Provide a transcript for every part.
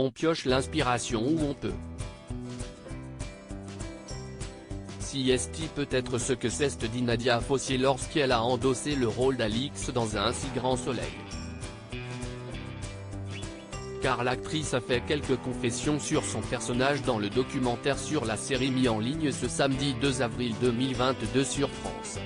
on pioche l'inspiration où on peut. Si est peut-être ce que c'est dit Nadia Fossier lorsqu'elle a endossé le rôle d'Alix dans Un si grand soleil. Car l'actrice a fait quelques confessions sur son personnage dans le documentaire sur la série mis en ligne ce samedi 2 avril 2022 sur France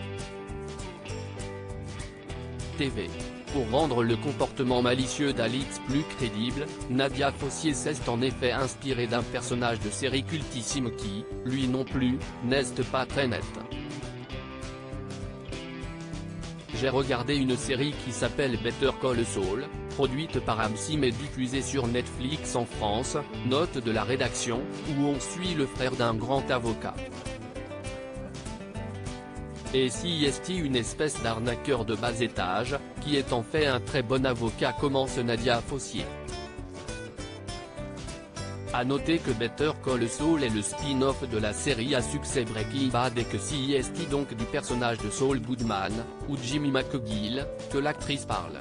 TV. Pour rendre le comportement malicieux d'Alix plus crédible, Nadia Fossier s'est en effet inspirée d'un personnage de série cultissime qui, lui non plus, n'est pas très net. J'ai regardé une série qui s'appelle Better Call Saul, produite par AMC mais diffusée sur Netflix en France, note de la rédaction, où on suit le frère d'un grand avocat. Et si est une espèce d'arnaqueur de bas étage, qui est en fait un très bon avocat commence Nadia Fossier. A noter que Better Call Saul est le spin-off de la série à succès Breaking Bad et que si est donc du personnage de Saul Goodman, ou Jimmy McGill, que l'actrice parle.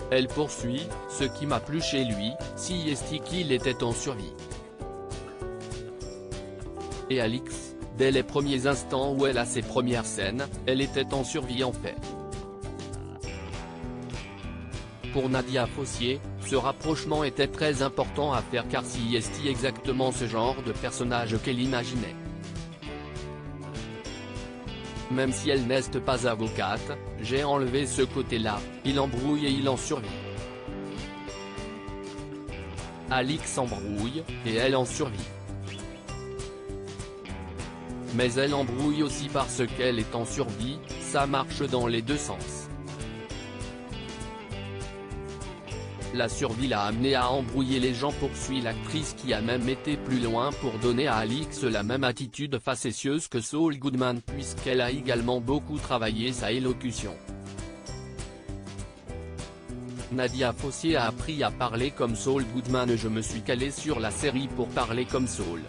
Elle poursuit, ce qui m'a plu chez lui, si est qu'il était en survie. Et Alix, dès les premiers instants où elle a ses premières scènes, elle était en survie en fait. Pour Nadia Fossier, ce rapprochement était très important à faire car si est exactement ce genre de personnage qu'elle imaginait. Même si elle n'est pas avocate, j'ai enlevé ce côté-là, il embrouille et il en survit. Alix embrouille, et elle en survit. Mais elle embrouille aussi parce qu'elle est en survie, ça marche dans les deux sens. La survie l'a amenée à embrouiller les gens poursuit l'actrice qui a même été plus loin pour donner à Alix la même attitude facétieuse que Saul Goodman puisqu'elle a également beaucoup travaillé sa élocution. Nadia Fossier a appris à parler comme Saul Goodman. Je me suis calé sur la série pour parler comme Saul.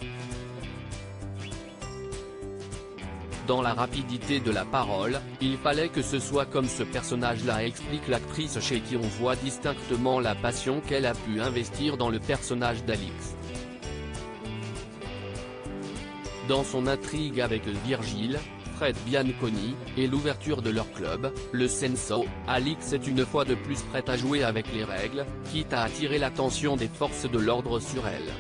Dans la rapidité de la parole, il fallait que ce soit comme ce personnage-là explique l'actrice chez qui on voit distinctement la passion qu'elle a pu investir dans le personnage d'Alix. Dans son intrigue avec Virgile, Fred Bianconi, et l'ouverture de leur club, le Senso, Alix est une fois de plus prête à jouer avec les règles, quitte à attirer l'attention des forces de l'ordre sur elle.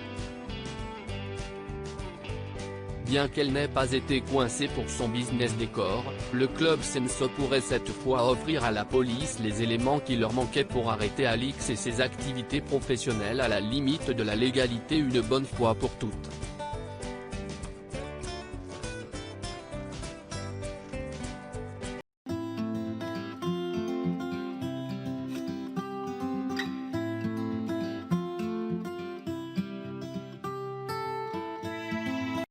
Bien qu'elle n'ait pas été coincée pour son business décor, le club Senso pourrait cette fois offrir à la police les éléments qui leur manquaient pour arrêter Alix et ses activités professionnelles à la limite de la légalité une bonne fois pour toutes.